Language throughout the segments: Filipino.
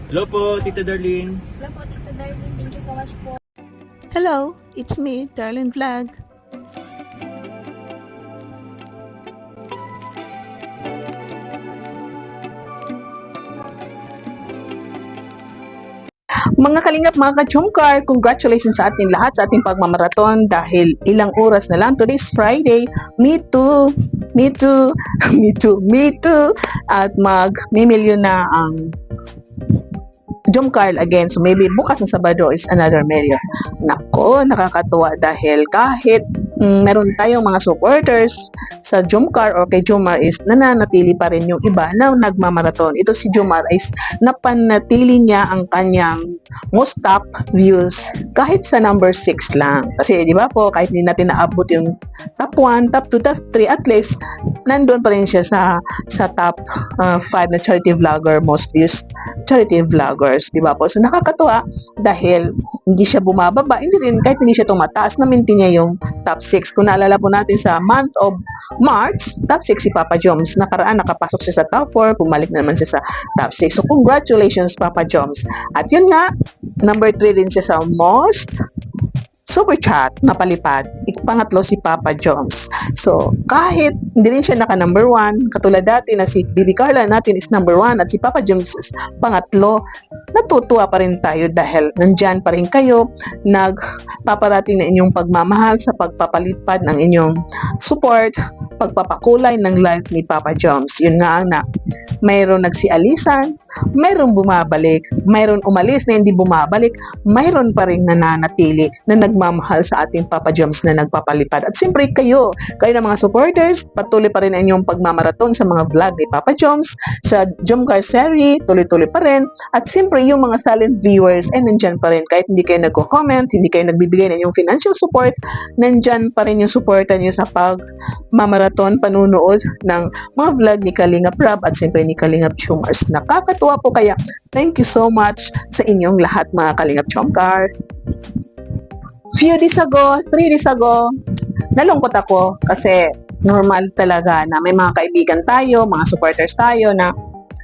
Hello po, Tita Darlene. Hello po, Tita Darlene. Thank you so much po. Hello, it's me, Darlene Vlog. Mga kalingap, mga ka-chomkar, congratulations sa ating lahat sa ating pagmamaraton dahil ilang oras na lang. Today's Friday. Me too. Me too. Me too. Me too. At mag-milyon na ang Jomcar again. So maybe bukas na Sabado is another million. Nako, nakakatuwa dahil kahit meron tayong mga supporters sa Jomcar or kay Jomar is nananatili pa rin yung iba na nagmamaraton. Ito si Jomar is napanatili niya ang kanyang most top views kahit sa number 6 lang. Kasi di ba po, kahit hindi natin naabot yung top 1, top 2, top 3, at least nandun pa rin siya sa top 5 na charity vlogger, most views charity vloggers. Di ba po? So nakakatuwa dahil hindi siya bumababa, hindi rin kahit hindi siya tumataas, na-maintain niya yung top 6. Kung naalala po natin sa month of March, top 6 si Papa Joms. Nakaraan, nakapasok siya sa top 4, bumalik na naman siya sa top 6. So congratulations Papa Joms. At yun nga, number 3 din siya sa most super chat na palipad. Pangatlo si Papa Joms. So, kahit hindi rin siya naka number 1, katulad dati na si Bibi Carla natin is number 1 at si Papa Joms is pangatlo, natutuwa pa rin tayo dahil nandyan pa rin kayo, nagpaparating na inyong pagmamahal sa pagpapalipad ng inyong support, pagpapakulay ng life ni Papa Joms. Yun nga ang mayroon nagsialisan, mayroon bumabalik, mayroon umalis na hindi bumabalik, mayroon pa rin nananatili na nagmamahal sa ating Papa Joms na nagpapalipad. At siyempre kayo ng mga supporters, patuloy pa rin ang inyong pagmamaraton sa mga vlog ni Papa Joms, sa Jomcar Series, tuloy-tuloy pa rin. At siyempre yung mga silent viewers ay nandyan pa rin. Kahit hindi kayo nagko-comment, hindi kayo nagbibigay ng inyong financial support, nandyan pa rin yung supportan nyo sa pagmamaraton, panunood ng mga vlog ni Kalingap Rab at siyempre ni Kalingap Chomars. Nakakatuwa po, kaya thank you so much sa inyong lahat mga Kalingap Jomcar. Few days ago, 3 days ago, nalungkot ako kasi normal talaga na may mga kaibigan tayo, mga supporters tayo na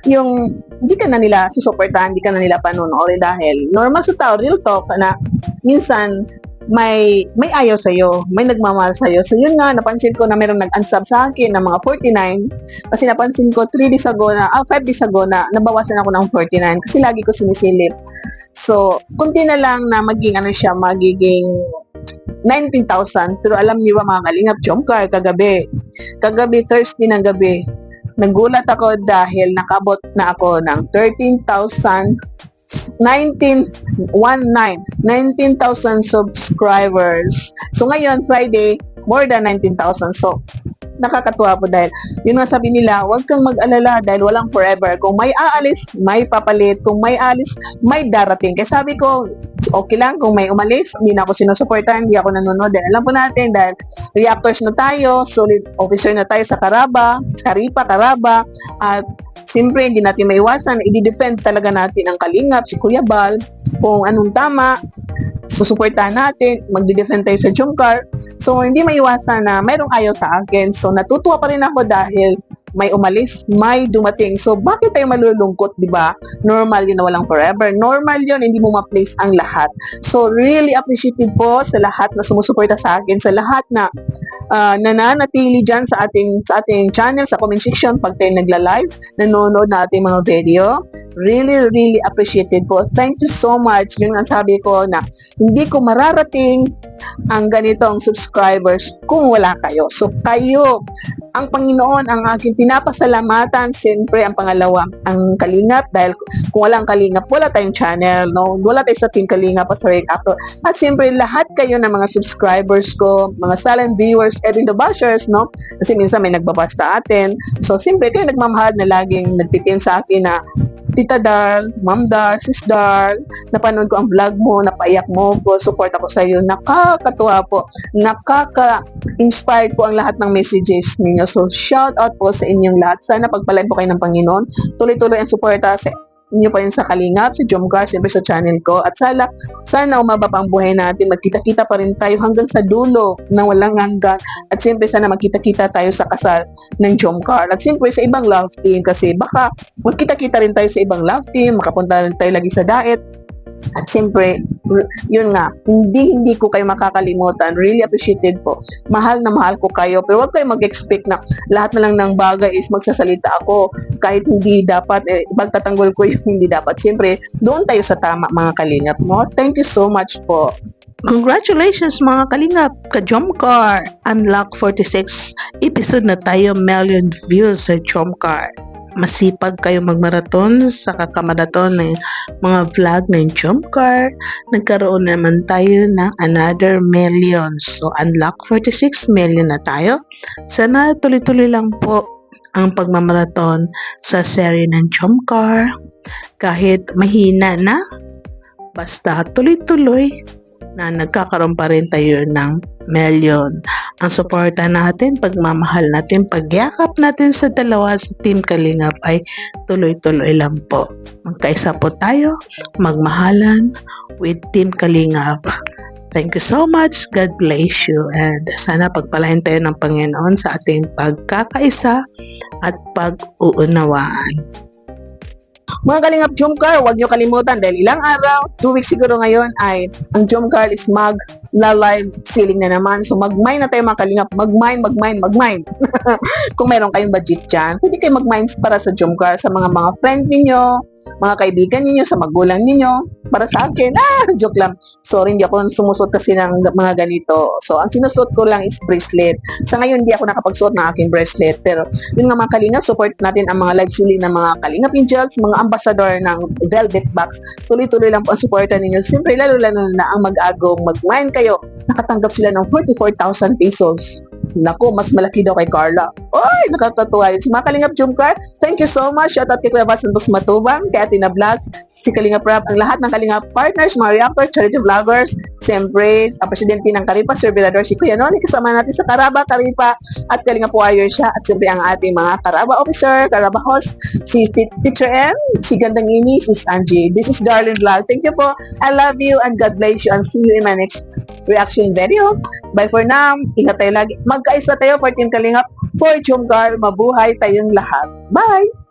yung hindi ka na nila susuportahan, hindi ka na nila panunoodin dahil normal sa tao, real talk na minsan may ayaw sa'yo, may nagmamahal sa'yo. So yun nga, napansin ko na mayroong nag-unsub sa akin na mga 49 kasi napansin ko 5 days ago na nabawasan ako ng 49 kasi lagi ko sinisilip. So, kunti na lang na magiging 19,000. Pero alam niyo ba mga Kalingap Jomcar, kagabi Thursday ng gabi, nagulat ako dahil nakabot na ako ng 19,000 subscribers. So ngayon, Friday, more than 19,000. So, nakakatuwa po dahil yun nga sabi nila, huwag kang mag-alala dahil walang forever. Kung may aalis, may papalit. Kung may alis, may darating. Kaya sabi ko, okay lang kung may umalis, hindi na ako sinusuportahan, hindi ako nanonood. Dahil alam po natin, dahil reactors na tayo, solid officer na tayo sa Karaba, at siyempre hindi natin maiwasan, i-defend talaga natin ang Kalingap, si Kuya Bal, kung anong tama, susuportahan natin, magdi-defend tayo sa Jomcar. So, hindi maiwasan na mayroong ayaw sa akin. So, natutuwa pa rin ako dahil may umalis, may dumating. So, bakit tayo malulungkot, di ba? Normal yun na walang forever. Normal yun, hindi mo ma-place ang lahat. So, really appreciated po sa lahat na sumusuporta sa akin, sa lahat na nananatili dyan sa ating channel, sa comment section, pag tayo nagla-live, nanonood na ating mga video. Really, really appreciated po. Thank you so much. Yun ang sabi ko na hindi ko mararating ang ganitong subscribers kung wala kayo. So, kayo, ang Panginoon, ang aking pinapasalamatan. Siyempre, ang pangalawa, ang Kalingap. Dahil kung walang Kalingap, wala tayong channel, no? Wala tayo sa Team Kalingap at sa Reactor. At siyempre, lahat kayo ng mga subscribers ko, mga silent viewers, even the bashers, no? Kasi minsan may nagbabasta atin. So, siyempre, kayo nagmamahal na laging nagpipin sa akin na Tita Dar, Ma'am Dar, Sis Dar, napanood ko ang vlog mo, napaiyak mo po, support ako sa iyo. Nakakatuwa po, nakaka-inspired po ang lahat ng messages ninyo. So, shout out po sa inyong lahat. Sana pagpalain po kayo ng Panginoon. Tuloy-tuloy ang suporta sa nyo pa rin sa Kalingap, si Jomcar, siyempre sa channel ko. At sana umaba pa ang buhay natin, magkita-kita pa rin tayo hanggang sa dulo na walang hanggan. At siyempre sana magkita-kita tayo sa kasal ng Jomcar. At siyempre sa ibang love team kasi baka magkita-kita rin tayo sa ibang love team, makapunta rin tayo lagi sa diet. At siyempre, yun nga, hindi ko kayo makakalimutan. Really appreciated po. Mahal na mahal ko kayo. Pero huwag kayo mag-expect na lahat na lang ng bagay is magsasalita ako. Kahit hindi dapat, magtatanggol ko yung hindi dapat. Siyempre, doon tayo sa tama mga kalingap mo. Thank you so much po. Congratulations mga kalingap, ka-Jomcar! Unlock 46 episode na tayo, million views sa Jomcar. Masipag kayo magmaraton sa kakamaraton ng mga vlog ng Jomcar. Nagkaroon naman tayo ng another million. So, unlock 46 million na tayo. Sana tuloy-tuloy lang po ang pagmamaraton sa serye ng Jomcar. Kahit mahina na, basta tuloy-tuloy na nagkakaroon pa rin tayo ng million. Ang suporta natin, pagmamahal natin, pagyakap natin sa dalawa sa Team Kalingap ay tuloy-tuloy lang po. Magkaisa po tayo, magmahalan with Team Kalingap. Thank you so much. God bless you. And sana pagpalain tayo ng Panginoon sa ating pagkakaisa at pag-uunawaan. Mga Kalingap Jomcar, huwag nyo kalimutan dahil ilang araw, 2 weeks siguro ngayon ay ang Jomcar is mag-live selling na naman. So mag-mine na tayo mga Kalingap, mag-mine. Kung meron kayong budget dyan, pwede kayo mag-mine para sa Jomcar, sa mga friend ninyo, mga kaibigan ninyo, sa magulang ninyo. Para sa akin, joke lang. Sorry, hindi ako sumusot kasi ng mga ganito. So, ang sinusot ko lang is bracelet. Sa ngayon, hindi ako nakapagsuot ng aking bracelet. Pero, yun nga mga Kalingap, support natin ang mga live selling ng mga Kalingap Angels, mga ambassador ng Velvet Box. Tuloy-tuloy lang po ang supportan ninyo. Siyempre, lalo-lalo na ang mag-agong mag-mine kayo. Nakatanggap sila ng 44,000 pesos. Naku, mas malaki daw kay Carla. Oy, nakakatuwa yun. Si mga Kalingap Jomcar, thank you so much. Shoutout kay Kuya Bas Santos Matubang, kay Atina Vlogs, si Kalingap Rap, ang lahat ng Kalingap partners, mga reactor, charity vloggers, siyempre, ang presidente ng Karipa, Sir Vilador, si Kuya Noni, kasama natin sa Karaba, Karipa, at Kalingap Warrior siya, at siyempre ang ating mga Karaba officer, Karaba host, si Teacher M, si Gandang Ini, si Angie. This is Darlene Vlog. Thank you po. I love you and God bless you and see you in my next reaction video. Bye for now. Ingat tayo lagi. Magkaisa tayo for Team Kalingap, for Jomcar. Mabuhay tayong lahat. Bye!